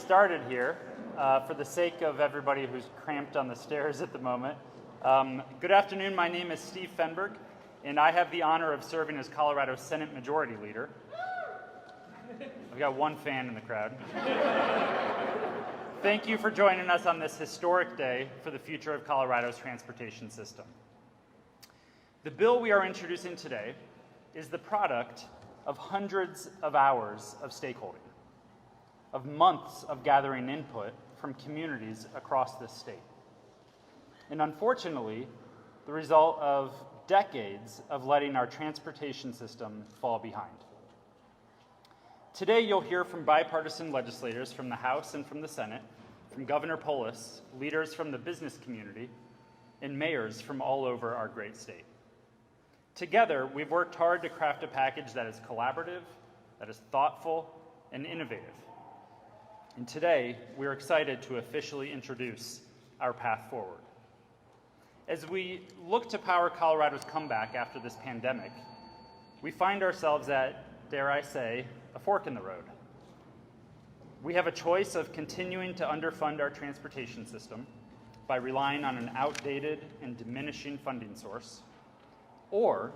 started here for the sake of everybody who's cramped on the stairs at the moment. Good afternoon, my name is Steve Fenberg, and I have the honor of serving as Colorado's Senate Majority Leader. We've got one fan in the crowd. Thank you for joining us on this historic day for the future of Colorado's transportation system. The bill we are introducing today is the product of hundreds of hours of stakeholding, of months of gathering input from communities across this state, and unfortunately, the result of decades of letting our transportation system fall behind. Today, you'll hear from bipartisan legislators from the House and from the Senate, from Governor Polis, leaders from the business community, and mayors from all over our great state. Together, we've worked hard to craft a package that is collaborative, that is thoughtful, and innovative. And today, we're excited to officially introduce our path forward. As we look to power Colorado's comeback after this pandemic, we find ourselves at, dare I say, a fork in the road. We have a choice of continuing to underfund our transportation system by relying on an outdated and diminishing funding source, or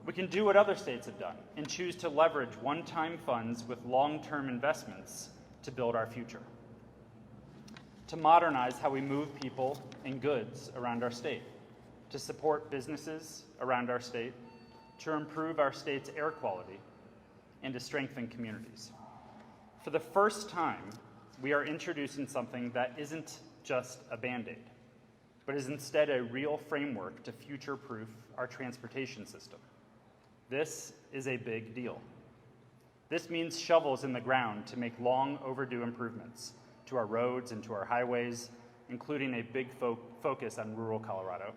we can do what other states have done and choose to leverage one-time funds with long-term investments to build our future, to modernize how we move people and goods around our state, to support businesses around our state, to improve our state's air quality, and to strengthen communities. For the first time, we are introducing something that isn't just a Band-Aid, but is instead a real framework to future-proof our transportation system. This is a big deal. This means shovels in the ground to make long overdue improvements to our roads and to our highways, including a big focus on rural Colorado.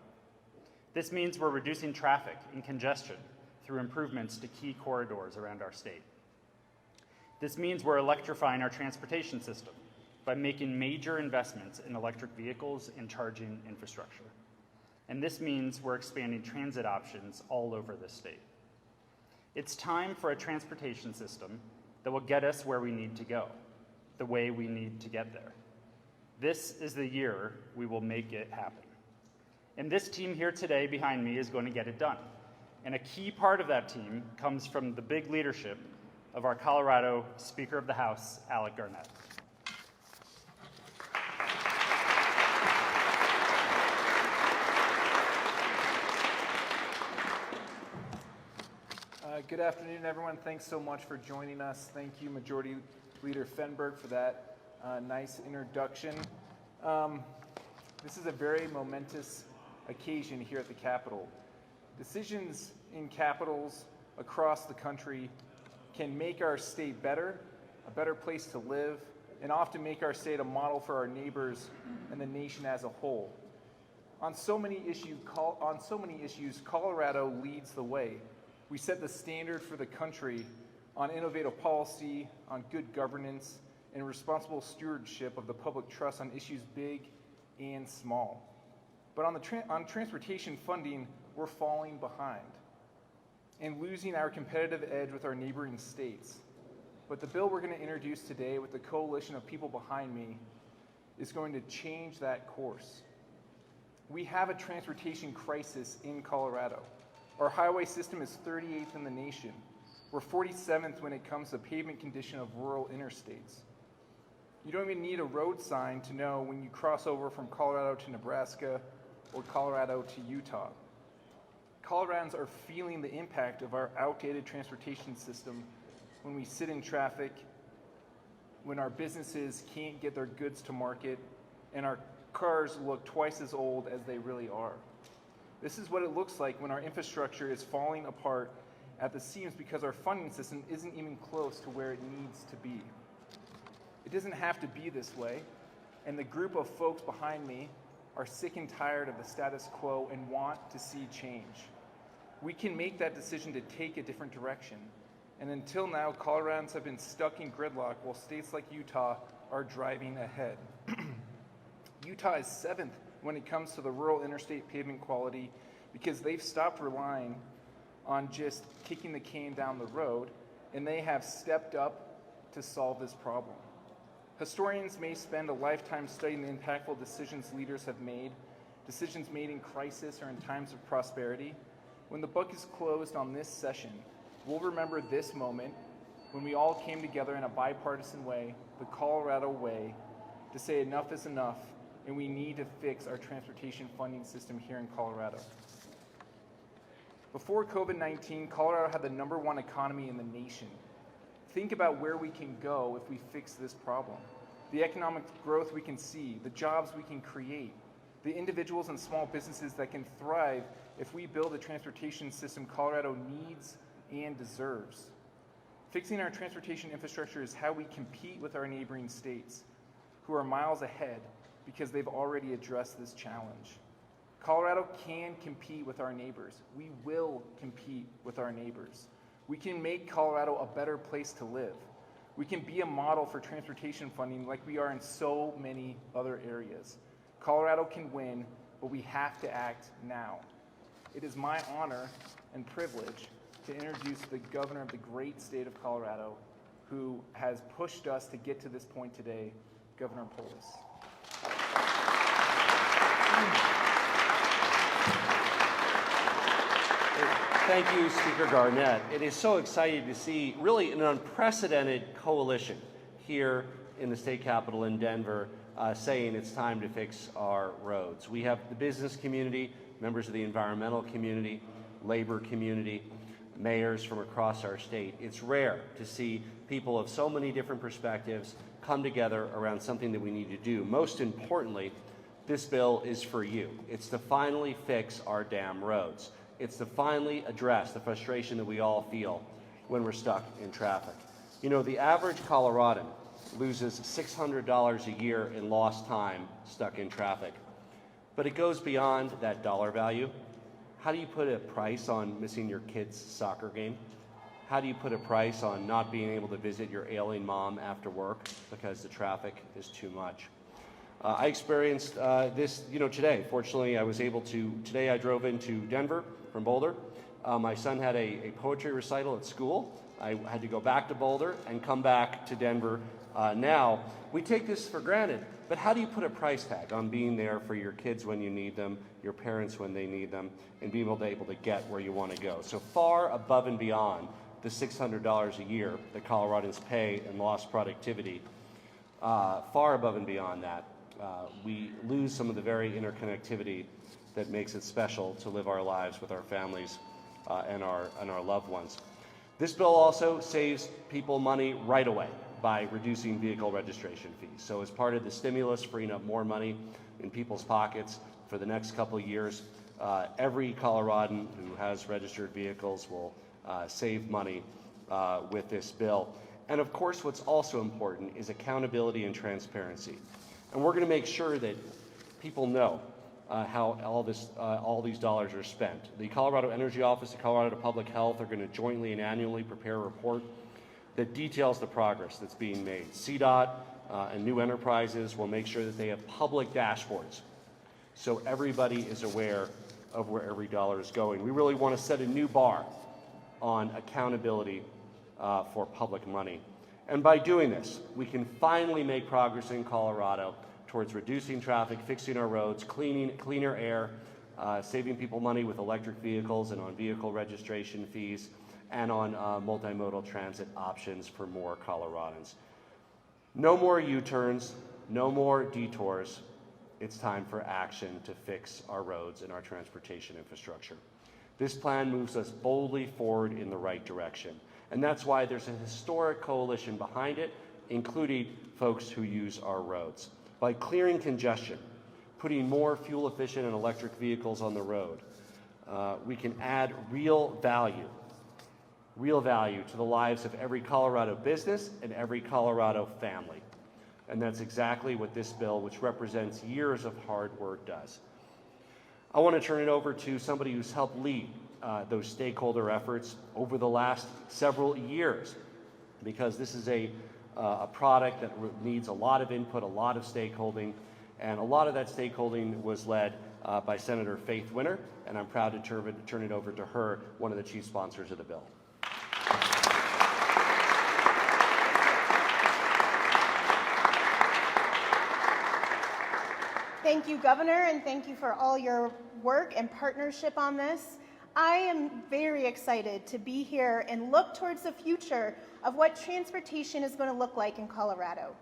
This means we're reducing traffic and congestion through improvements to key corridors around our state. This means we're electrifying our transportation system by making major investments in electric vehicles and charging infrastructure. And this means we're expanding transit options all over this state. It's time for a transportation system that will get us where we need to go, the way we need to get there. This is the year we will make it happen. And this team here today behind me is going to get it done. And a key part of that team comes from the big leadership of our Colorado Speaker of the House, Alec Garnett. Good afternoon, everyone. Thanks so much for joining us. Thank you, Majority Leader Fenberg, for that nice introduction. This is a very momentous occasion here at the Capitol. Decisions in capitals across the country can make our state better, a better place to live, and often make our state a model for our neighbors and the nation as a whole. On so many issues, Colorado leads the way. We set the standard for the country on innovative policy, on good governance, and responsible stewardship of the public trust on issues big and small. But on transportation funding, we're falling behind and losing our competitive edge with our neighboring states. But the bill we're going to introduce today with the coalition of people behind me is going to change that course. We have a transportation crisis in Colorado. Our highway system is 38th in the nation. We're 47th when it comes to pavement condition of rural interstates. You don't even need a road sign to know when you cross over from Colorado to Nebraska or Colorado to Utah. Coloradans are feeling the impact of our outdated transportation system when we sit in traffic, when our businesses can't get their goods to market, and our cars look twice as old as they really are. This is what it looks like when our infrastructure is falling apart at the seams because our funding system isn't even close to where it needs to be. It doesn't have to be this way, and the group of folks behind me are sick and tired of the status quo and want to see change. We can make that decision to take a different direction. And until now, Coloradans have been stuck in gridlock while states like Utah are driving ahead. Utah is 7th when it comes to the rural interstate pavement quality because they've stopped relying on just kicking the can down the road, and they have stepped up to solve this problem. Historians may spend a lifetime studying the impactful decisions leaders have made, decisions made in crisis or in times of prosperity. When the book is closed on this session, we'll remember this moment when we all came together in a bipartisan way, the Colorado way, to say enough is enough, and we need to fix our transportation funding system here in Colorado. Before COVID-19, Colorado had the #1 economy in the nation. Think about where we can go if we fix this problem. The economic growth we can see, the jobs we can create, the individuals and small businesses that can thrive if we build a transportation system Colorado needs and deserves. Fixing our transportation infrastructure is how we compete with our neighboring states, who are miles ahead because they've already addressed this challenge. Colorado can compete with our neighbors. We will compete with our neighbors. We can make Colorado a better place to live. We can be a model for transportation funding like we are in so many other areas. Colorado can win, but we have to act now. It is my honor and privilege to introduce the governor of the great state of Colorado, who has pushed us to get to this point today, Governor Polis. Thank you, Speaker Garnett. It is so exciting to see really an unprecedented coalition here in the state capitol in Denver saying it's time to fix our roads. We have the business community, members of the environmental community, labor community, mayors from across our state. It's rare to see people of so many different perspectives come together around something that we need to do. Most importantly, this bill is for you. It's to finally fix our damn roads. It's to finally address the frustration that we all feel when we're stuck in traffic. You know, the average Coloradan loses $600 a year in lost time stuck in traffic. But it goes beyond that dollar value. How do you put a price on missing your kid's soccer game? How do you put a price on not being able to visit your ailing mom after work because the traffic is too much? I experienced this, today. Fortunately, I was able to. Today, I drove into Denver from Boulder. My son had a poetry recital at school. I had to go back to Boulder and come back to Denver. Now, we take this for granted, but how do you put a price tag on being there for your kids when you need them, your parents when they need them, and being able to get where you want to go? So far above and beyond the $600 a year that Coloradans pay in lost productivity, far above and beyond that, we lose some of the very interconnectivity that makes it special to live our lives with our families and our loved ones. This bill also saves people money right away by reducing vehicle registration fees. So as part of the stimulus, freeing up more money in people's pockets for the next couple of years, every Coloradan who has registered vehicles will save money with this bill. And of course, what's also important is accountability and transparency. And we're going to make sure that people know how all these dollars are spent. The Colorado Energy Office and Colorado Public Health are going to jointly and annually prepare a report that details the progress that's being made. CDOT and new enterprises will make sure that they have public dashboards so everybody is aware of where every dollar is going. We really want to set a new bar on accountability for public money. And by doing this, we can finally make progress in Colorado towards reducing traffic, fixing our roads, cleaner air, saving people money with electric vehicles and on vehicle registration fees, and on multimodal transit options for more Coloradans. No more U-turns, no more detours. It's time for action to fix our roads and our transportation infrastructure. This plan moves us boldly forward in the right direction. And that's why there's a historic coalition behind it, including folks who use our roads. By clearing congestion, putting more fuel-efficient and electric vehicles on the road, we can add real value to the lives of every Colorado business and every Colorado family. And that's exactly what this bill, which represents years of hard work, does. I want to turn it over to somebody who's helped lead those stakeholder efforts over the last several years, because this is a product that needs a lot of input, a lot of stakeholding, and a lot of that stakeholding was led by Senator Faith Winter, and I'm proud to turn it over to her, one of the chief sponsors of the bill. Thank you, Governor, and thank you for all your work and partnership on this. I am very excited to be here and look towards the future of what transportation is going to look like in Colorado.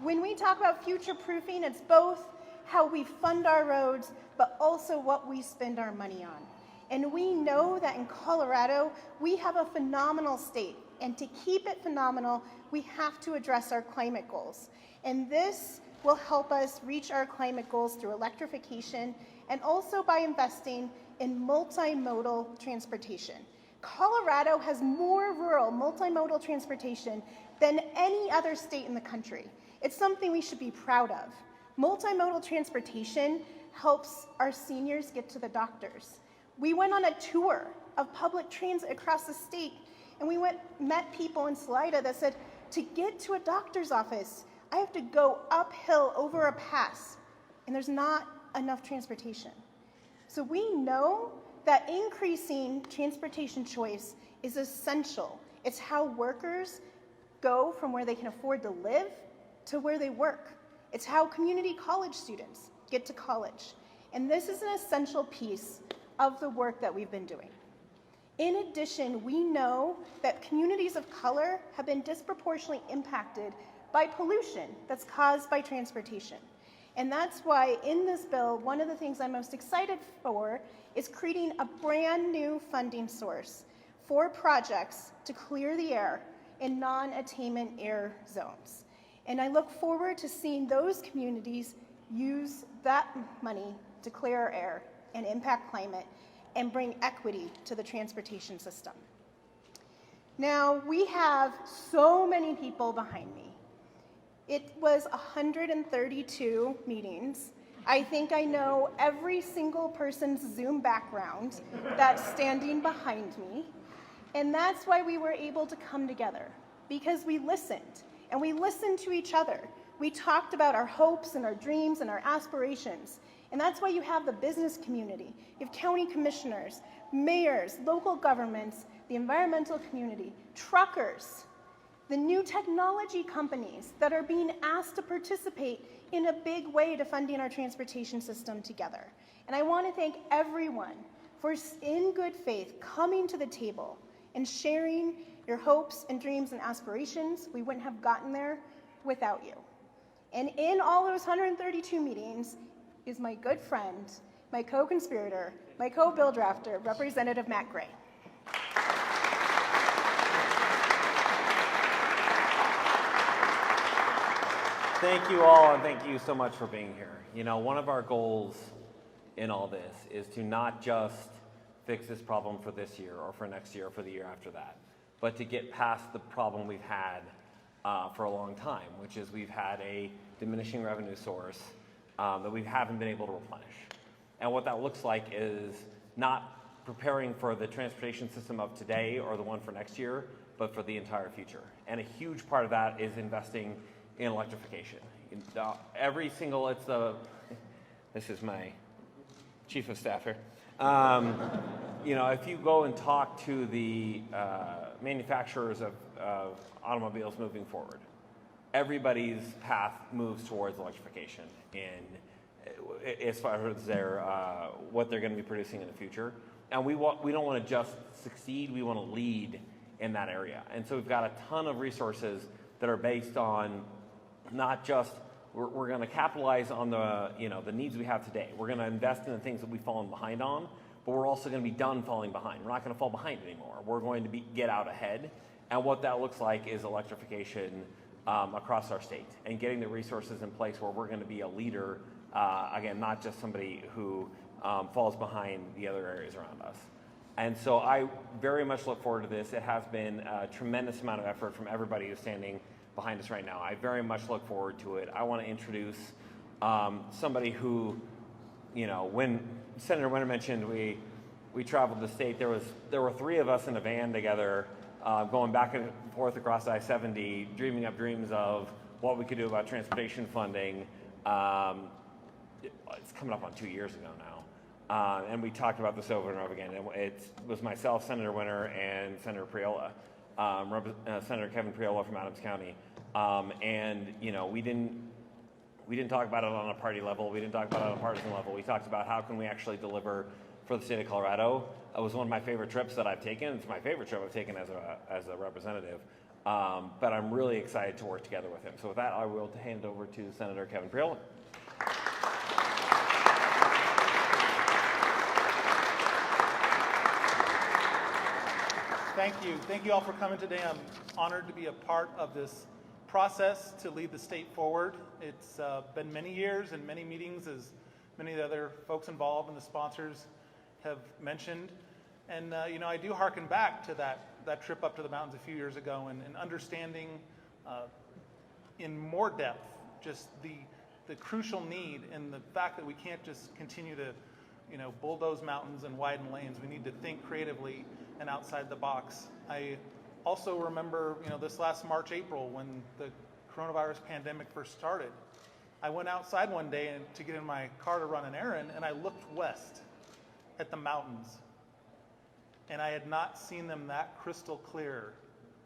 When we talk about future-proofing, it's both how we fund our roads, but also what we spend our money on. And we know that in Colorado, we have a phenomenal state. And to keep it phenomenal, we have to address our climate goals. And this will help us reach our climate goals through electrification and also by investing in multimodal transportation. Colorado has more rural multimodal transportation than any other state in the country. It's something we should be proud of. Multimodal transportation helps our seniors get to the doctors. We went on a tour of public transit across the state, and we met people in Salida that said, to get to a doctor's office, I have to go uphill over a pass, and there's not enough transportation. So we know that increasing transportation choice is essential. It's how workers go from where they can afford to live to where they work. It's how community college students get to college. And this is an essential piece of the work that we've been doing. In addition, we know that communities of color have been disproportionately impacted by pollution that's caused by transportation. And that's why in this bill, one of the things I'm most excited for is creating a brand new funding source for projects to clear the air in non-attainment air zones. And I look forward to seeing those communities use that money to clear our air and impact climate and bring equity to the transportation system. Now, we have so many people behind me. It was 132 meetings. I think I know every single person's Zoom background that's standing behind me. And that's why we were able to come together, because we listened, and we listened to each other. We talked about our hopes and our dreams and our aspirations. And that's why you have the business community. You have county commissioners, mayors, local governments, the environmental community, truckers, the new technology companies that are being asked to participate in a big way to funding our transportation system together. And I want to thank everyone for, in good faith, coming to the table and sharing your hopes and dreams and aspirations. We wouldn't have gotten there without you. And in all those 132 meetings is my good friend, my co-conspirator, my co-bill drafter, Representative Matt Gray. Thank you all, and thank you so much for being here. You know, one of our goals in all this is to not just fix this problem for this year or for next year or for the year after that, but to get past the problem we've had for a long time, which is we've had a diminishing revenue source that we haven't been able to replenish. And what that looks like is not preparing for the transportation system of today or the one for next year, but for the entire future. And a huge part of that is investing in electrification. This is my chief of staff here. You know, if you go and talk to the manufacturers of automobiles moving forward, everybody's path moves towards electrification as far as what they're going to be producing in the future. And we don't want to just succeed, we want to lead in that area. And so we've got a ton of resources that are based on not just we're going to capitalize on the needs we have today. We're going to invest in the things that we've fallen behind on, but we're also going to be done falling behind. We're not going to fall behind anymore. We're going to get out ahead. And what that looks like is electrification across our state and getting the resources in place where we're going to be a leader, again, not just somebody who falls behind the other areas around us. And so I very much look forward to this. It has been a tremendous amount of effort from everybody who's standing behind us right now. I very much look forward to it. I want to introduce somebody who, you know, when Senator Winter mentioned we traveled the state, there were three of us in a van together going back and forth across I-70, dreaming up dreams of what we could do about transportation funding. It's coming up on 2 years ago now. And we talked about this over and over again. It was myself, Senator Winter, and Senator Priola, Senator Kevin Priola from Adams County. And, you know, we didn't We didn't talk about it on a party level. We didn't talk about it on a partisan level. We talked about how can we actually deliver for the state of Colorado. It was one of my favorite trips that I've taken. It's my favorite trip I've taken as a representative. But I'm really excited to work together with him. So with that, I will hand it over to Senator Kevin Priola. Thank you. Thank you all for coming today. I'm honored to be a part of this process to lead the state forward. It's been many years and many meetings, as many of the other folks involved and the sponsors have mentioned. And I do hearken back to that trip up to the mountains a few years ago and understanding in more depth just the crucial need and the fact that we can't just continue to bulldoze mountains and widen lanes. We need to think creatively and outside the box. I also remember, this last March, April, when the coronavirus pandemic first started. I went outside one day to get in my car to run an errand, and I looked west at the mountains. And I had not seen them that crystal clear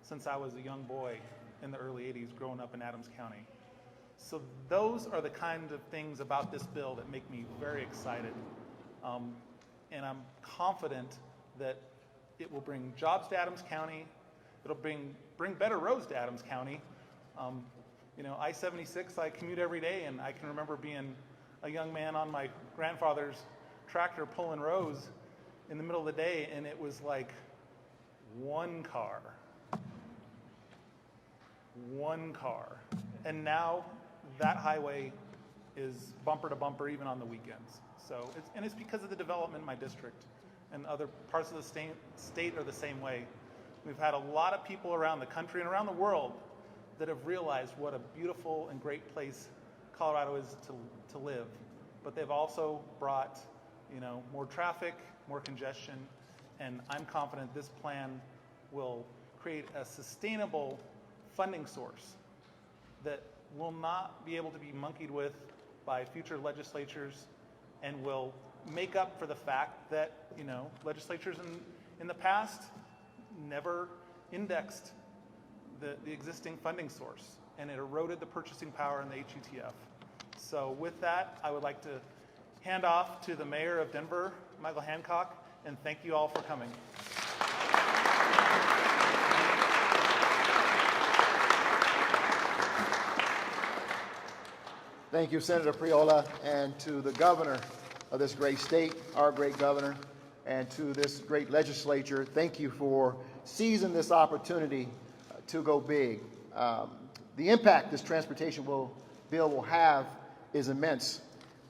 since I was a young boy in the early 80s growing up in Adams County. So those are the kind of things about this bill that make me very excited. And I'm confident that it will bring jobs to Adams County. It'll bring better roads to Adams County. I-76, I commute every day, and I can remember being a young man on my grandfather's tractor pulling rows in the middle of the day, and it was like one car. And now that highway is bumper to bumper even on the weekends. So it's because of the development in my district, and other parts of the state are the same way. We've had a lot of people around the country and around the world that have realized what a beautiful and great place Colorado is to live. But they've also brought, more traffic, more congestion, and I'm confident this plan will create a sustainable funding source that will not be able to be monkeyed with by future legislatures and will make up for the fact that, legislatures in the past never indexed the existing funding source, and it eroded the purchasing power in the HUTF. So with that, I would like to hand off to the Mayor of Denver, Michael Hancock, and thank you all for coming. Thank you, Senator Priola, and to the governor of this great state, our great governor, and to this great legislature. Thank you for seizing this opportunity to go big. The impact this transportation bill will have is immense.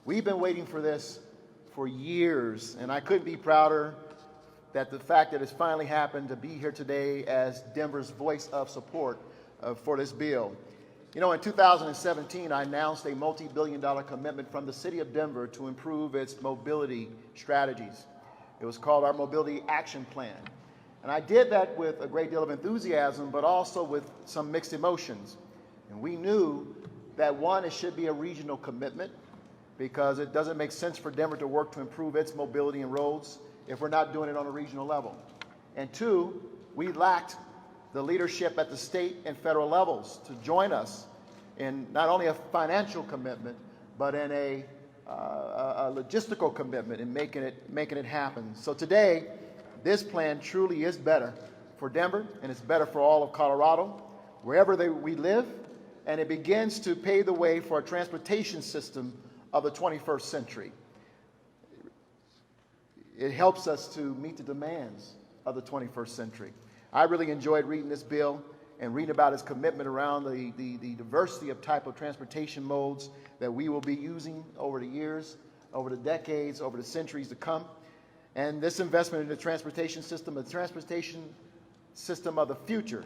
We've been waiting for this for years, and I couldn't be prouder that the fact that it's finally happened to be here today as Denver's voice of support for this bill. In 2017, I announced a multi-billion-dollar commitment from the city of Denver to improve its mobility strategies. It was called our Mobility Action Plan. And I did that with a great deal of enthusiasm, but also with some mixed emotions. And we knew that one, it should be a regional commitment, because it doesn't make sense for Denver to work to improve its mobility and roads if we're not doing it on a regional level. And two, we lacked the leadership at the state and federal levels to join us in not only a financial commitment, but in a logistical commitment in making it happen. So today, this plan truly is better for Denver, and it's better for all of Colorado, wherever we live, and it begins to pave the way for a transportation system of the 21st century. It helps us to meet the demands of the 21st century. I really enjoyed reading this bill and reading about its commitment around the diversity of type of transportation modes that we will be using over the years, over the decades, over the centuries to come. And this investment in the transportation system of the future,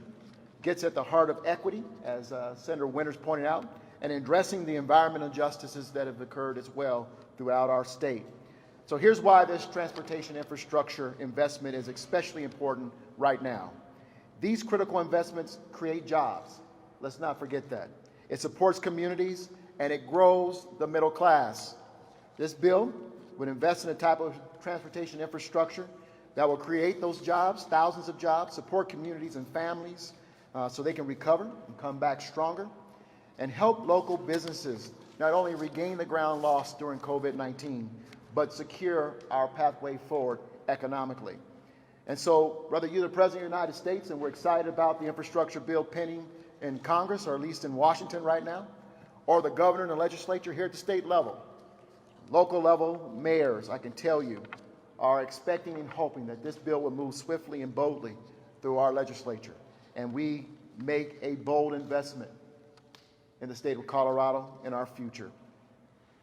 gets at the heart of equity, as Senator Winters pointed out, and addressing the environmental injustices that have occurred as well throughout our state. So here's why this transportation infrastructure investment is especially important right now. These critical investments create jobs. Let's not forget that. It supports communities, and it grows the middle class. This bill would invest in a type of transportation infrastructure that will create those jobs, thousands of jobs, support communities and families so they can recover and come back stronger. and help local businesses not only regain the ground lost during COVID-19, but secure our pathway forward economically. And so, whether you're the President of the United States and we're excited about the infrastructure bill pending in Congress, or at least in Washington right now, or the governor and the legislature here at the state level, local level mayors, I can tell you, are expecting and hoping that this bill will move swiftly and boldly through our legislature, and we make a bold investment in the state of Colorado and our future.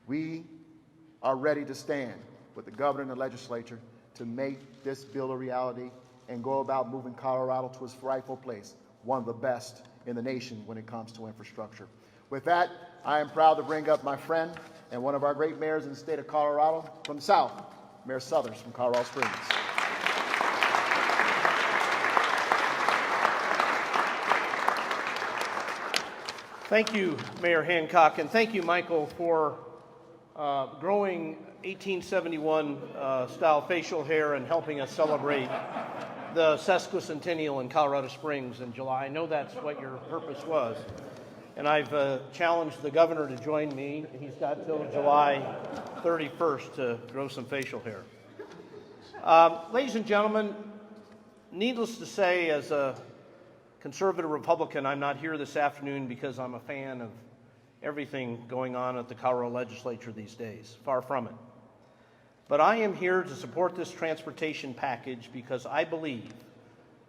We are ready to stand with the governor and the legislature to make this bill a reality and go about moving Colorado to its rightful place, one of the best in the nation when it comes to infrastructure. With that, I am proud to bring up my friend and one of our great mayors in the state of Colorado from the South, Mayor Suthers from Colorado Springs. Thank you, Mayor Hancock, and thank you, Michael, for growing 1871 style facial hair and helping us celebrate the sesquicentennial in Colorado Springs in July. I know that's what your purpose was. And I've challenged the governor to join me. He's got till July 31st to grow some facial hair. Ladies and gentlemen, needless to say, as a conservative Republican, I'm not here this afternoon because I'm a fan of everything going on at the Colorado legislature these days. Far from it. But I am here to support this transportation package because I believe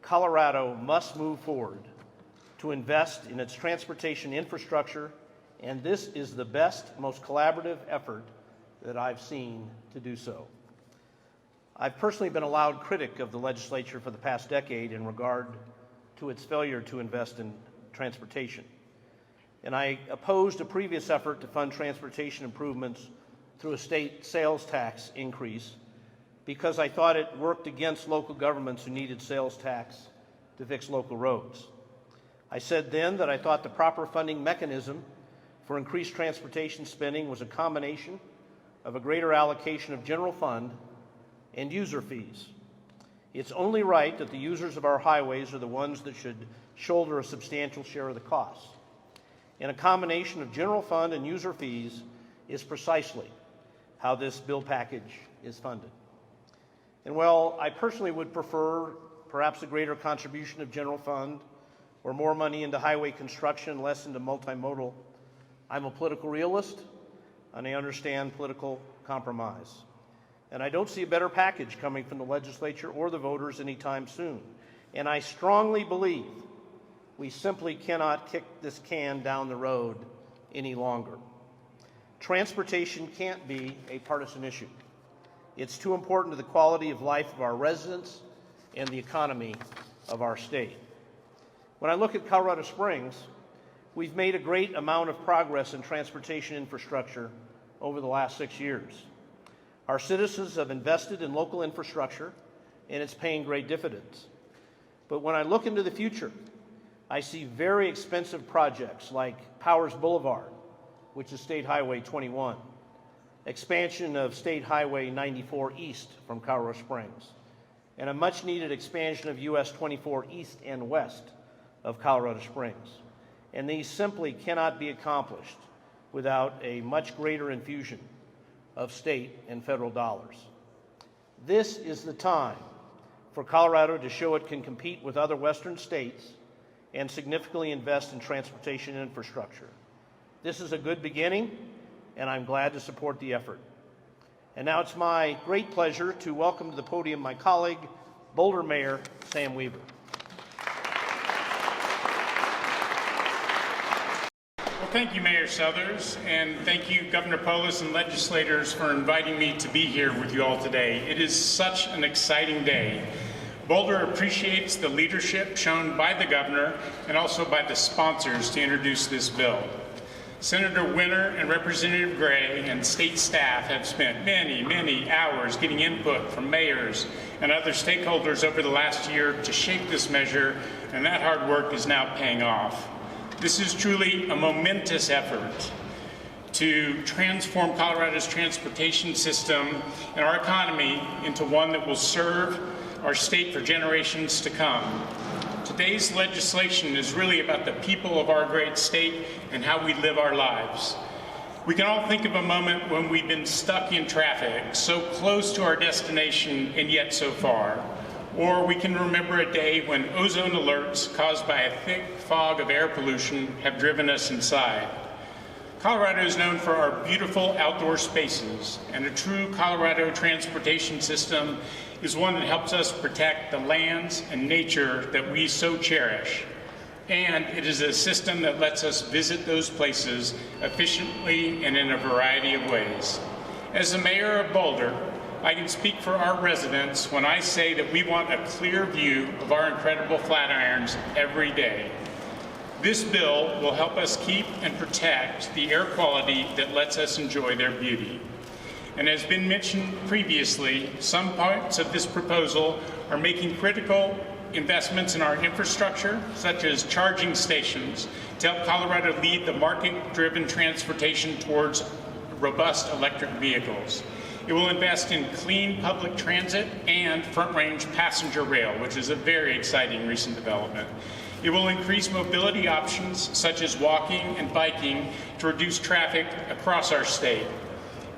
Colorado must move forward to invest in its transportation infrastructure, and this is the best, most collaborative effort that I've seen to do so. I've personally been a loud critic of the legislature for the past decade in regard to its failure to invest in transportation. And I opposed a previous effort to fund transportation improvements through a state sales tax increase because I thought it worked against local governments who needed sales tax to fix local roads. I said then that I thought the proper funding mechanism for increased transportation spending was a combination of a greater allocation of general fund and user fees. It's only right that the users of our highways are the ones that should shoulder a substantial share of the costs. And a combination of general fund and user fees is precisely how this bill package is funded. And while I personally would prefer perhaps a greater contribution of general fund or more money into highway construction, less into multimodal, I'm a political realist and I understand political compromise. And I don't see a better package coming from the legislature or the voters anytime soon. And I strongly believe we simply cannot kick this can down the road any longer. Transportation can't be a partisan issue. It's too important to the quality of life of our residents and the economy of our state. When I look at Colorado Springs, we've made a great amount of progress in transportation infrastructure over the last 6 years. Our citizens have invested in local infrastructure, and it's paying great dividends. But when I look into the future, I see very expensive projects like Powers Boulevard, which is State Highway 21, expansion of State Highway 94 East from Colorado Springs, and a much-needed expansion of US 24 East and West of Colorado Springs. And these simply cannot be accomplished without a much greater infusion of state and federal dollars. This is the time for Colorado to show it can compete with other Western states and significantly invest in transportation infrastructure. This is a good beginning, and I'm glad to support the effort. And now it's my great pleasure to welcome to the podium my colleague, Boulder Mayor Sam Weaver. Well, thank you, Mayor Suthers, and thank you, Governor Polis and legislators, for inviting me to be here with you all today. It is such an exciting day. Boulder appreciates the leadership shown by the governor and also by the sponsors to introduce this bill. Senator Winter and Representative Gray and state staff have spent many hours getting input from mayors and other stakeholders over the last year to shape this measure, and that hard work is now paying off. This is truly a momentous effort to transform Colorado's transportation system and our economy into one that will serve our state for generations to come. today's legislation is really about the people of our great state and how we live our lives. We can all think of a moment when we've been stuck in traffic, so close to our destination and yet so far. Or we can remember a day when ozone alerts caused by a thick fog of air pollution have driven us inside. Colorado is known for our beautiful outdoor spaces, and a true Colorado transportation system is one that helps us protect the lands and nature that we so cherish. And it is a system that lets us visit those places efficiently and in a variety of ways. As the mayor of Boulder, I can speak for our residents when I say that we want a clear view of our incredible Flatirons every day. This bill will help us keep and protect the air quality that lets us enjoy their beauty. And as been mentioned previously, some parts of this proposal are making critical investments in our infrastructure, such as charging stations, to help Colorado lead the market-driven transportation towards robust electric vehicles. It will invest in clean public transit and front-range passenger rail, which is a very exciting recent development. It will increase mobility options such as walking and biking to reduce traffic across our state.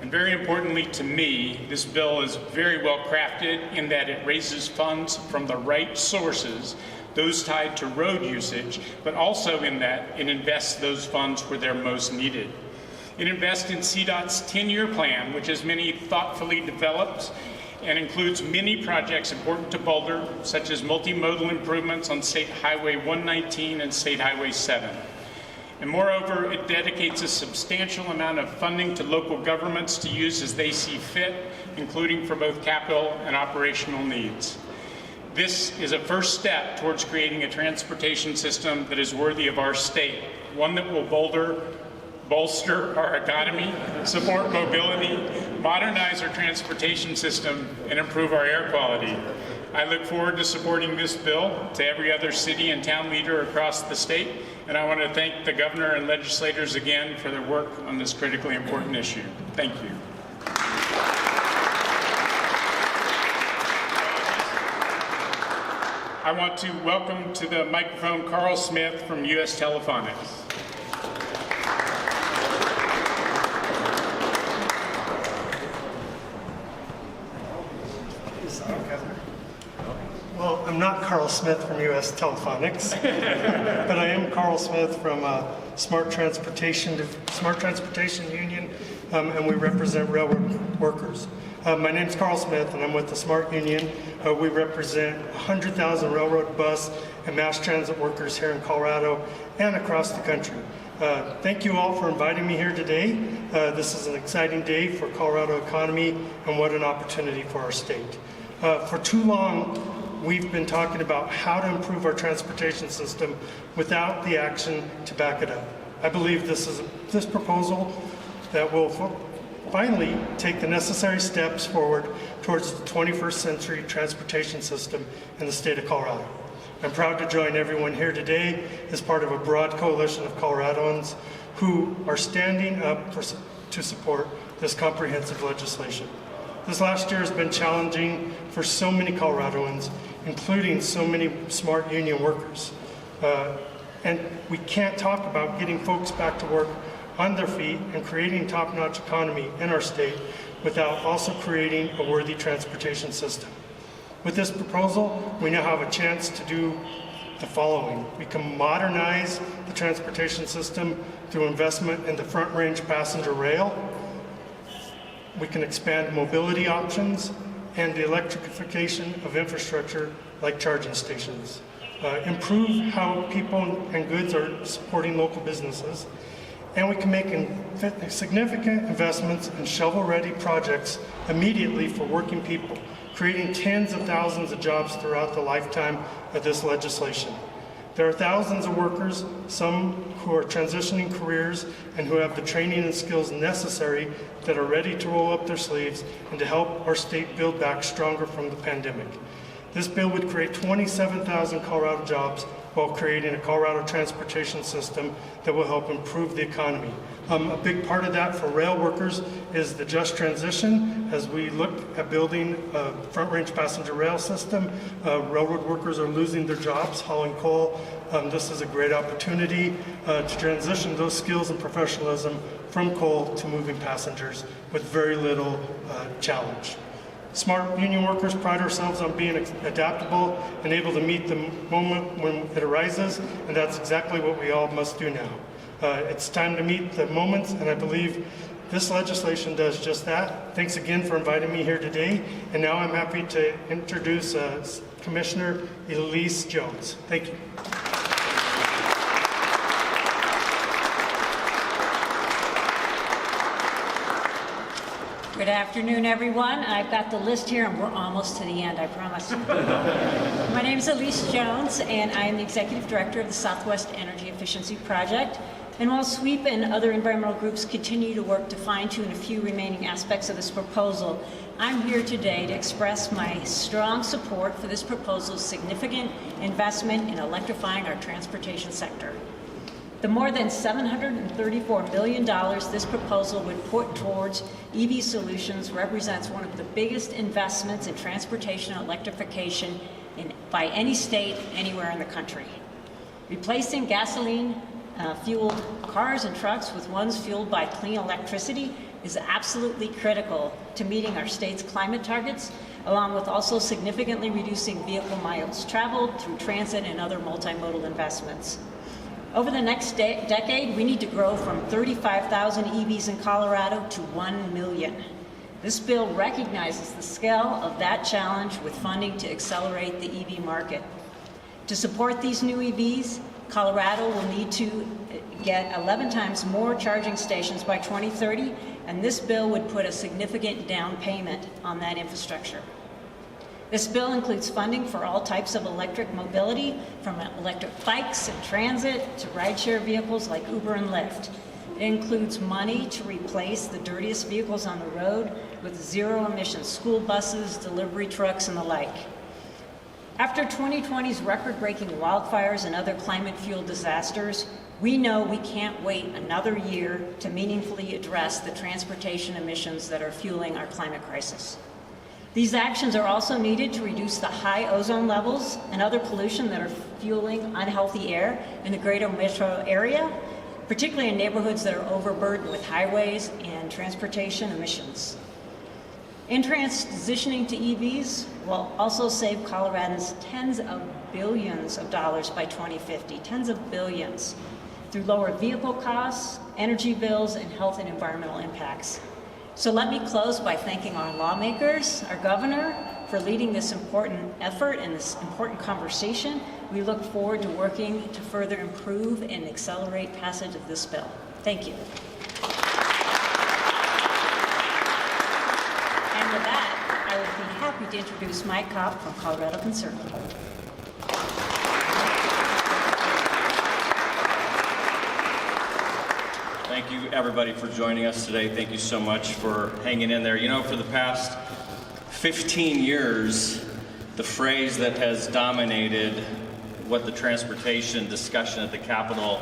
And very importantly to me, this bill is very well crafted in that it raises funds from the right sources, those tied to road usage, but also in that it invests those funds where they're most needed. It invests in CDOT's 10-year plan, which is many thoughtfully developed and includes many projects important to Boulder, such as multi-modal improvements on State Highway 119 and State Highway 7. And moreover, it dedicates a substantial amount of funding to local governments to use as they see fit, including for both capital and operational needs. This is a first step towards creating a transportation system that is worthy of our state, one that will bolster our economy, support mobility, modernize our transportation system, and improve our air quality. I look forward to supporting this bill to every other city and town leader across the state, and I want to thank the governor and legislators again for their work on this critically important issue. Thank you. I want to welcome to the microphone Carl Smith from U.S. Telephonics. Well, I'm not Carl Smith from U.S. Telephonics, but I am Carl Smith from Smart Transportation Union, and we represent railroad workers. My name's Carl Smith, and I'm with the Smart Union. We represent 100,000 railroad, bus, and mass transit workers here in Colorado and across the country. Thank you all for inviting me here today. This is an exciting day for Colorado economy, and what an opportunity for our state. For too long, we've been talking about how to improve our transportation system without the action to back it up. I believe this proposal that will finally take the necessary steps forward towards the 21st century transportation system in the state of Colorado. I'm proud to join everyone here today as part of a broad coalition of Coloradoans who are standing up to support this comprehensive legislation. This last year has been challenging for so many Coloradoans, including so many Smart Union workers. And we can't talk about getting folks back to work on their feet and creating top-notch economy in our state without also creating a worthy transportation system. With this proposal, we now have a chance to do the following. We can modernize the transportation system through investment in the front-range passenger rail. We can expand mobility options and the electrification of infrastructure like charging stations. Improve how people and goods are supporting local businesses. And we can make significant investments in shovel-ready projects immediately for working people, creating tens of thousands of jobs throughout the lifetime of this legislation. There are thousands of workers, some who are transitioning careers and who have the training and skills necessary that are ready to roll up their sleeves and to help our state build back stronger from the pandemic. This bill would create 27,000 Colorado jobs while creating a Colorado transportation system that will help improve the economy. A big part of that for rail workers is the just transition. As we look at building a front-range passenger rail system, railroad workers are losing their jobs hauling coal. This is a great opportunity to transition those skills and professionalism from coal to moving passengers with very little challenge. Smart union workers pride ourselves on being adaptable and able to meet the moment when it arises, and that's exactly what we all must do now. It's time to meet the moments, and I believe this legislation does just that. Thanks again for inviting me here today, and now I'm happy to introduce Commissioner Elise Jones. Thank you. Good afternoon, everyone. I've got the list here, and we're almost to the end, I promise. My name is Elise Jones, and I am the Executive Director of the Southwest Energy Efficiency Project. And while SWEEP and other environmental groups continue to work to fine-tune a few remaining aspects of this proposal, I'm here today to express my strong support for this proposal's significant investment in electrifying our transportation sector. The more than $734 million this proposal would put towards EV solutions represents one of the biggest investments in transportation electrification by any state anywhere in the country. Replacing gasoline-fueled cars and trucks with ones fueled by clean electricity is absolutely critical to meeting our state's climate targets, along with also significantly reducing vehicle miles traveled through transit and other multimodal investments. Over the next decade, we need to grow from 35,000 EVs in Colorado to 1 million. This bill recognizes the scale of that challenge with funding to accelerate the EV market. To support these new EVs, Colorado will need to get 11 times more charging stations by 2030, and this bill would put a significant down payment on that infrastructure. This bill includes funding for all types of electric mobility, from electric bikes and transit to rideshare vehicles like Uber and Lyft. It includes money to replace the dirtiest vehicles on the road with zero-emission school buses, delivery trucks, and the like. After 2020's record-breaking wildfires and other climate-fueled disasters, we know we can't wait another year to meaningfully address the transportation emissions that are fueling our climate crisis. These actions are also needed to reduce the high ozone levels and other pollution that are fueling unhealthy air in the greater metro area, particularly in neighborhoods that are overburdened with highways and transportation emissions. In transitioning to EVs, will also save Coloradans tens of billions of dollars by 2050, tens of billions, through lower vehicle costs, energy bills, and health and environmental impacts. So let me close by thanking our lawmakers, our governor, for leading this important effort and this important conversation. We look forward to working to further improve and accelerate passage of this bill. Thank you. And with that, I would be happy to introduce Mike Kopp from Colorado Conservative. Thank you, everybody, for joining us today. Thank you so much for hanging in there. You know, for the past 15 years, the phrase that has dominated what the transportation discussion at the Capitol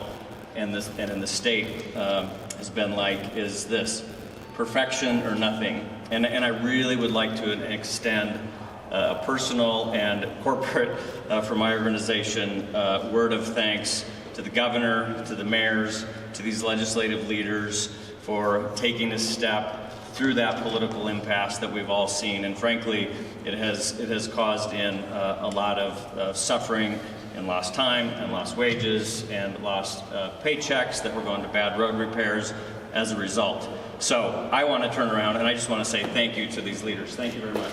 and in the state has been like is this: perfection or nothing. And I really would like to extend a personal and corporate, from my organization, word of thanks to the governor, to the mayors, to these legislative leaders for taking a step through that political impasse that we've all seen. And frankly, it has caused in a lot of suffering and lost time and lost wages and lost paychecks that were going to bad road repairs as a result. So I want to turn around and I just want to say thank you to these leaders. Thank you very much.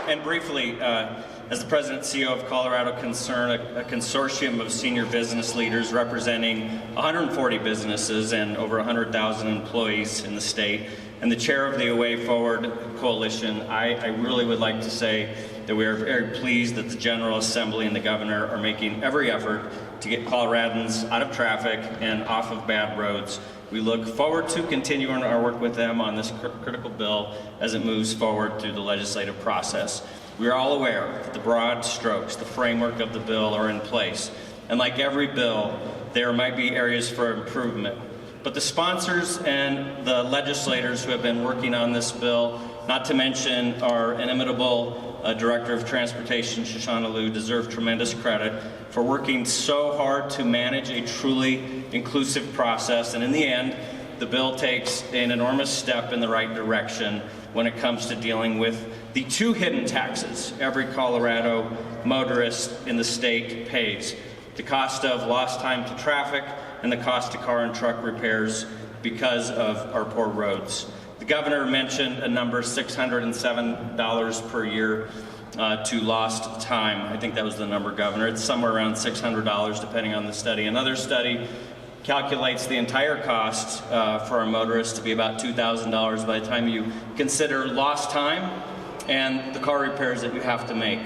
And briefly, as the President and CEO of Colorado Concern, a consortium of senior business leaders representing 140 businesses and over 100,000 employees in the state, and the chair of the Way Forward Coalition, I really would like to say that we are very pleased that the General Assembly and the Governor are making every effort to get Coloradans out of traffic and off of bad roads. We look forward to continuing our work with them on this critical bill as it moves forward through the legislative process. We are all aware that the broad strokes, the framework of the bill are in place. And like every bill, there might be areas for improvement. But the sponsors and the legislators who have been working on this bill, not to mention our inimitable Director of Transportation, Shoshana Liu, deserve tremendous credit for working so hard to manage a truly inclusive process. And in the end, the bill takes an enormous step in the right direction when it comes to dealing with the two hidden taxes every Colorado motorist in the state pays: the cost of lost time to traffic and the cost of car and truck repairs because of our poor roads. The governor mentioned a number, $607 per year to lost time. I think that was the number, Governor. It's somewhere around $600 depending on the study. Another study calculates the entire cost for our motorists to be about $2,000 by the time you consider lost time and the car repairs that you have to make.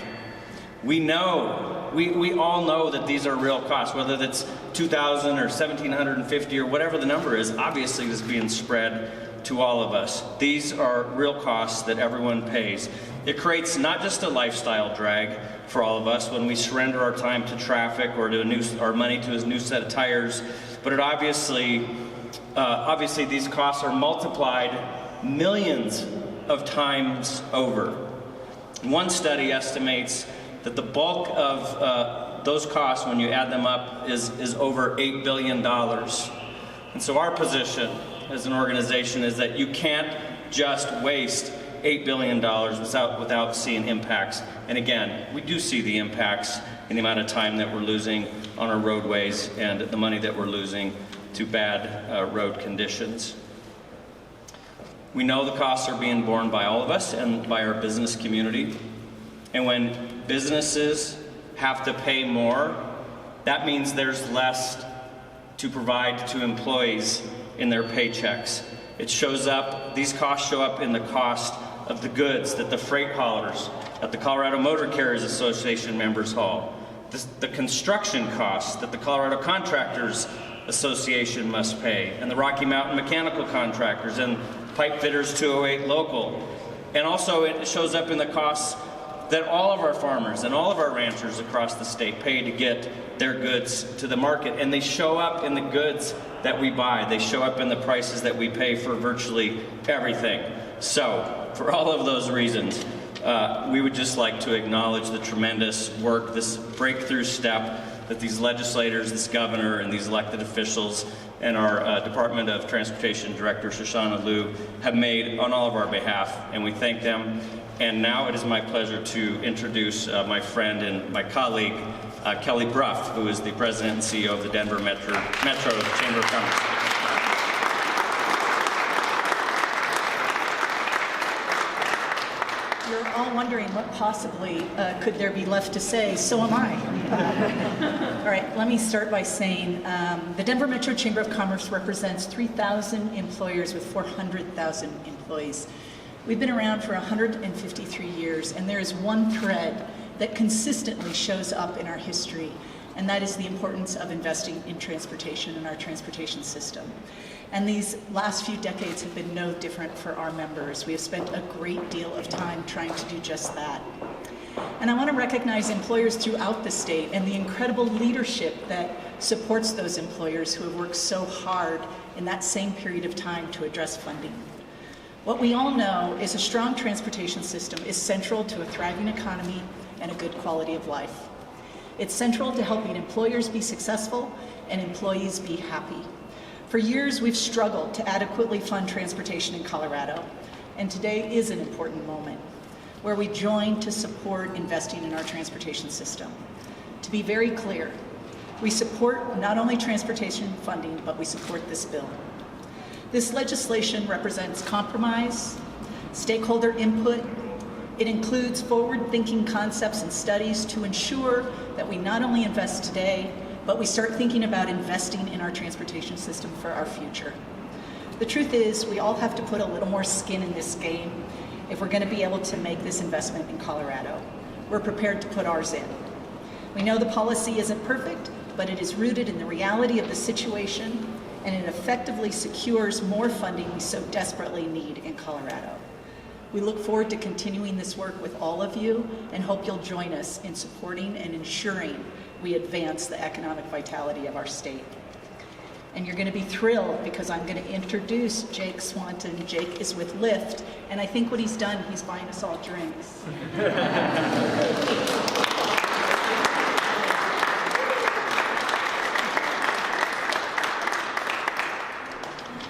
We know, we all know that these are real costs, whether that's $2,000 or $1,750 or whatever the number is, obviously is being spread to all of us. These are real costs that everyone pays. It creates not just a lifestyle drag for all of us when we surrender our time to traffic or to our money to a new set of tires, but it obviously these costs are multiplied millions of times over. One study estimates that the bulk of those costs, when you add them up, is over $8 billion. And so our position as an organization is that you can't just waste $8 billion without seeing impacts. And again, we do see the impacts in the amount of time that we're losing on our roadways and the money that we're losing to bad road conditions. We know the costs are being borne by all of us and by our business community. And when businesses have to pay more, that means there's less to provide to employees in their paychecks. It shows up, these costs show up in the cost of the goods that the freight haulers at the Colorado Motor Carriers Association members haul, the construction costs that the Colorado Contractors Association must pay, and the Rocky Mountain Mechanical Contractors and Pipe Fitters 208 Local. And also it shows up in the costs that all of our farmers and all of our ranchers across the state pay to get their goods to the market. And they show up in the goods that we buy. They show up in the prices that we pay for virtually everything. So, for all of those reasons, we would just like to acknowledge the tremendous work, this breakthrough step that these legislators, this governor, and these elected officials and our Department of Transportation Director, Shoshana Liu, have made on all of our behalf, and we thank them. And now it is my pleasure to introduce my friend and my colleague, Kelly Bruff, who is the President and CEO of the Denver Metro Chamber of Commerce. You're all wondering what possibly could there be left to say. So am I. All right, let me start by saying the Denver Metro Chamber of Commerce represents 3,000 employers with 400,000 employees. We've been around for 153 years, and there is one thread that consistently shows up in our history, and that is the importance of investing in transportation and our transportation system. And these last few decades have been no different for our members. We have spent a great deal of time trying to do just that. And I want to recognize employers throughout the state and the incredible leadership that supports those employers who have worked so hard in that same period of time to address funding. What we all know is a strong transportation system is central to a thriving economy and a good quality of life. It's central to helping employers be successful and employees be happy. For years, we've struggled to adequately fund transportation in Colorado, and today is an important moment where we join to support investing in our transportation system. To be very clear, we support not only transportation funding, but we support this bill. This legislation represents compromise, stakeholder input. It includes forward-thinking concepts and studies to ensure that we not only invest today, but we start thinking about investing in our transportation system for our future. The truth is, we all have to put a little more skin in this game if we're going to be able to make this investment in Colorado. We're prepared to put ours in. We know the policy isn't perfect, but it is rooted in the reality of the situation, and it effectively secures more funding we so desperately need in Colorado. We look forward to continuing this work with all of you and hope you'll join us in supporting and ensuring we advance the economic vitality of our state. And you're going to be thrilled because I'm going to introduce Jake Swanton. Jake is with Lyft, and I think what he's done, he's buying us all drinks.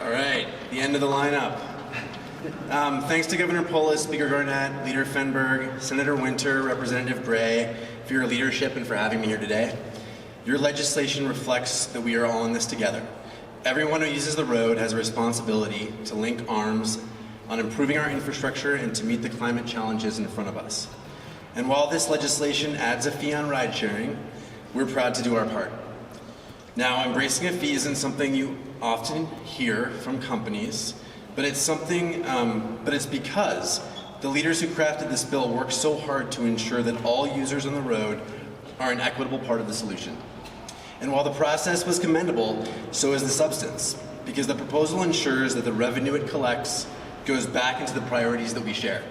All right, the end of the lineup. Thanks to Governor Polis, Speaker Garnett, Leader Fenberg, Senator Winter, Representative Gray, for your leadership and for having me here today. Your legislation reflects that we are all in this together. Everyone who uses the road has a responsibility to link arms on improving our infrastructure and to meet the climate challenges in front of us. And while this legislation adds a fee on ride sharing, we're proud to do our part. Now, embracing a fee isn't something you often hear from companies, but it's because the leaders who crafted this bill worked so hard to ensure that all users on the road are an equitable part of the solution. And while the process was commendable, so is the substance, because the proposal ensures that the revenue it collects goes back into the priorities that we share.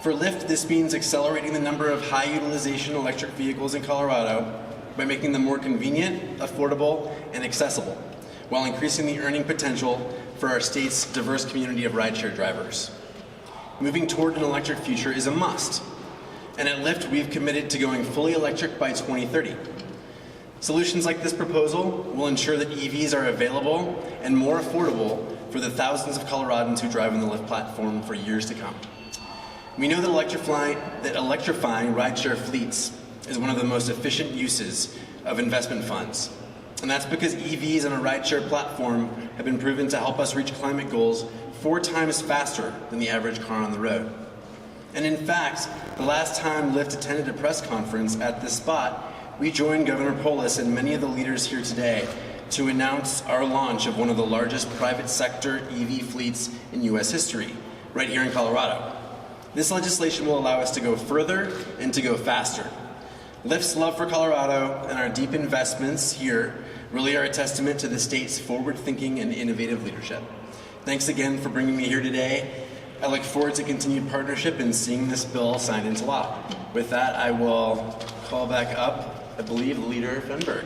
For Lyft, this means accelerating the number of high-utilization electric vehicles in Colorado by making them more convenient, affordable, and accessible, while increasing the earning potential for our state's diverse community of rideshare drivers. Moving toward an electric future is a must, and at Lyft, we've committed to going fully electric by 2030. Solutions like this proposal will ensure that EVs are available and more affordable for the thousands of Coloradans who drive on the Lyft platform for years to come. We know that electrifying rideshare fleets is one of the most efficient uses of investment funds. And that's because EVs on a rideshare platform have been proven to help us reach climate goals 4 times faster than the average car on the road. And in fact, the last time Lyft attended a press conference at this spot, we joined Governor Polis and many of the leaders here today to announce our launch of one of the largest private sector EV fleets in U.S. history, right here in Colorado. This legislation will allow us to go further and to go faster. Lyft's love for Colorado and our deep investments here really are a testament to the state's forward-thinking and innovative leadership. Thanks again for bringing me here today. I look forward to continued partnership and seeing this bill signed into law. With that, I will call back up, I believe, Leader Fenberg.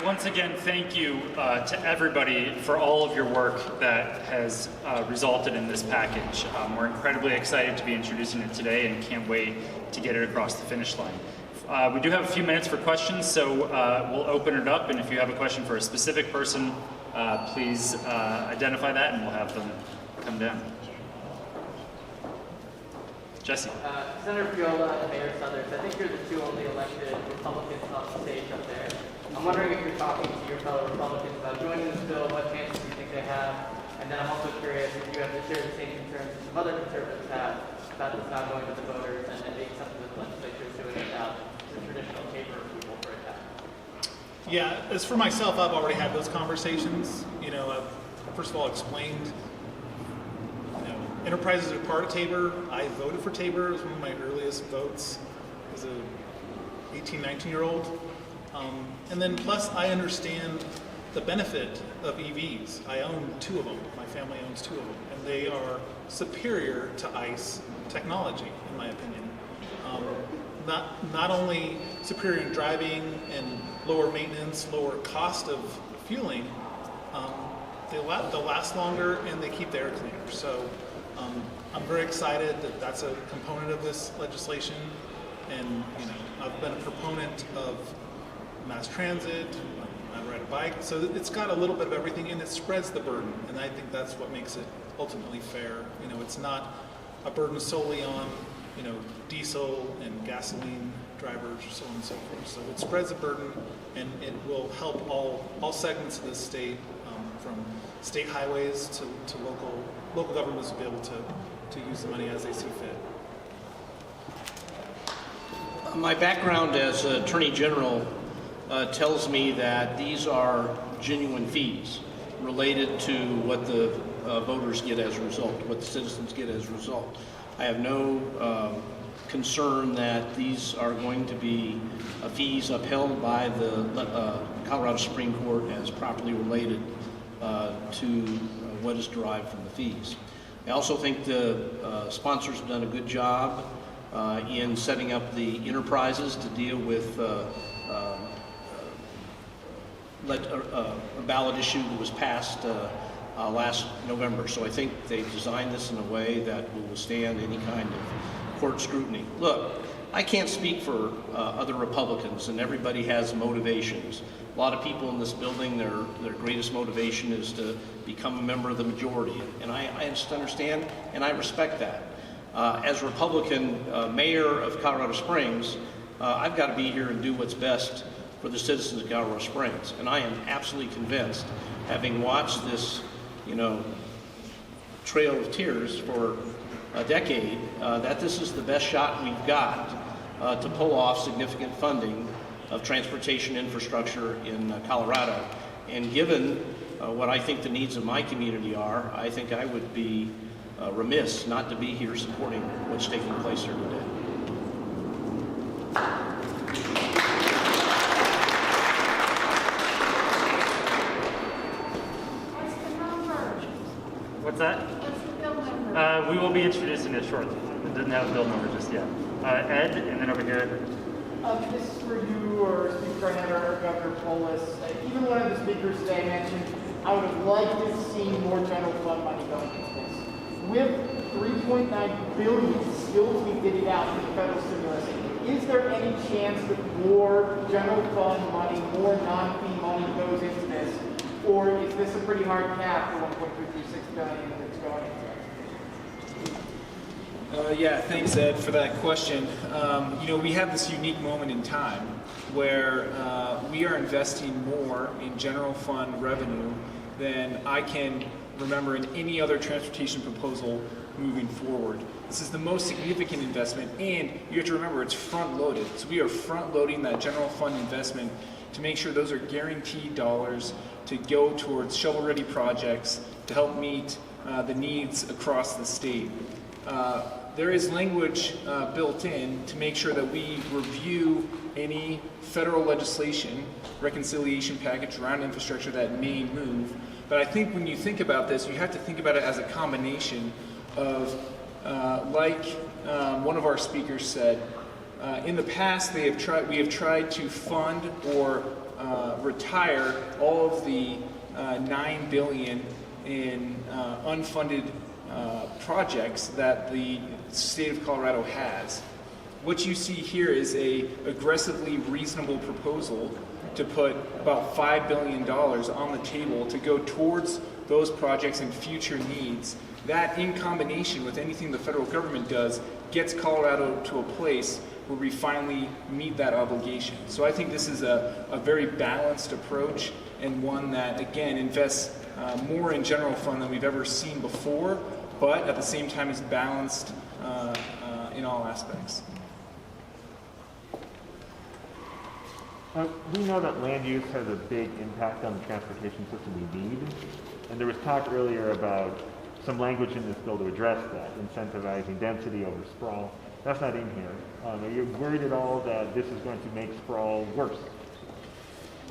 Once again, thank you to everybody for all of your work that has resulted in this package. We're incredibly excited to be introducing it today and can't wait to get it across the finish line. We do have a few minutes for questions, so we'll open it up, and if you have a question for a specific person, please identify that and we'll have them come down. Jesse. Senator Priola and Mayor Southers, I think you're the 2 only elected Republicans on the stage up there. I'm wondering if you're talking to your fellow Republicans about joining this bill, what chances do you think they have? And then I'm also curious if you have to share the same concerns that some other conservatives have about this not going to the voters and it being something that the legislature is doing without the traditional paper approval for a tax. Yeah, as for myself, I've already had those conversations. You know, I've first of all explained, enterprises are part of Tabor. I voted for Tabor. It was one of my earliest votes as a 18, 19-year-old. And then plus I understand the benefit of EVs. I own 2 of them. My family owns 2 of them. And they are superior to ICE technology, in my opinion. Not only superior in driving and lower maintenance, lower cost of fueling, they'll last longer and they keep the air cleaner. So I'm very excited that that's a component of this legislation. And I've been a proponent of mass transit, I ride a bike, so it's got a little bit of everything and it spreads the burden, and I think that's what makes it ultimately fair. It's not a burden solely on, diesel and gasoline drivers, so on and so forth. So it spreads the burden and it will help all segments of the state, from state highways to local governments to be able to use the money as they see fit. My background as Attorney General tells me that these are genuine fees related to what the voters get as a result, what the citizens get as a result. I have no concern that these are going to be fees upheld by the Colorado Supreme Court as properly related to what is derived from the fees. I also think the sponsors have done a good job in setting up the enterprises to deal with a ballot issue that was passed last November. So I think they've designed this in a way that will withstand any kind of court scrutiny. Look, I can't speak for other Republicans, and everybody has motivations. A lot of people in this building, their greatest motivation is to become a member of the majority, and I just understand and I respect that. As a Republican mayor of Colorado Springs, I've got to be here and do what's best for the citizens of Colorado Springs, and I am absolutely convinced, having watched this, trail of tears for a decade, that this is the best shot we've got to pull off significant funding of transportation infrastructure in Colorado. And given what I think the needs of my community are, I think I would be remiss not to be here supporting what's taking place here today. What's that? We will be introducing it shortly. It doesn't have a bill number just yet. Ed, and then over here. This is for you or Steve Garnett or Governor Polis. Even one of the speakers today mentioned, I would have liked to see more general fund money going into this. With $3.9 billion still to be divvied out for the federal stimulus, is there any chance that more general fund money, more non-fee money goes into this? Or is this a pretty hard cap for $1.336 billion that's going into it? Yeah, thanks, Ed, for that question. We have this unique moment in time where we are investing more in general fund revenue than I can remember in any other transportation proposal moving forward. This is the most significant investment, and you have to remember it's front-loaded. So we are front-loading that general fund investment to make sure those are guaranteed dollars to go towards shovel-ready projects to help meet the needs across the state. There is language built in to make sure that we review any federal legislation, reconciliation package around infrastructure that may move. But I think when you think about this, you have to think about it as a combination of, one of our speakers said, in the past we have tried to fund or retire all of the $9 billion in unfunded projects that the state of Colorado has. What you see here is a aggressively reasonable proposal to put about $5 billion on the table to go towards those projects and future needs. That, in combination with anything the federal government does, gets Colorado to a place where we finally meet that obligation. So I think this is a very balanced approach, and one that, again, invests more in general fund than we've ever seen before, but at the same time is balanced in all aspects. We know that land use has a big impact on the transportation system we need, and there was talk earlier about some language in this bill to address that, incentivizing density over sprawl. That's not in here. Are you worried at all that this is going to make sprawl worse?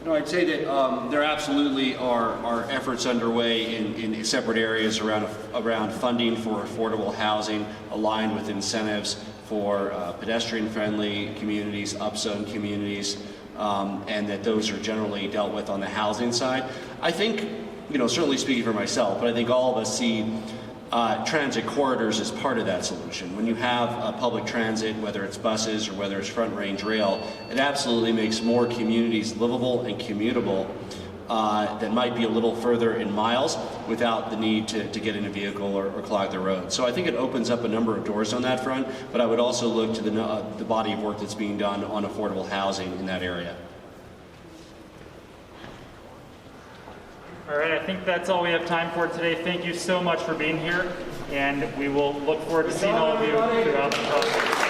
No, I'd say that there absolutely are efforts underway in separate areas around funding for affordable housing, aligned with incentives for pedestrian-friendly communities, upzone communities, and that those are generally dealt with on the housing side. I think, certainly speaking for myself, but I think all of us see transit corridors as part of that solution. When you have public transit, whether it's buses or whether it's front range rail, it absolutely makes more communities livable and commutable that might be a little further in miles without the need to get in a vehicle or clog the road. So I think it opens up a number of doors on that front, but I would also look to the body of work that's being done on affordable housing in that area. All right, I think that's all we have time for today. Thank you so much for being here, and we will look forward to seeing all of you throughout the process.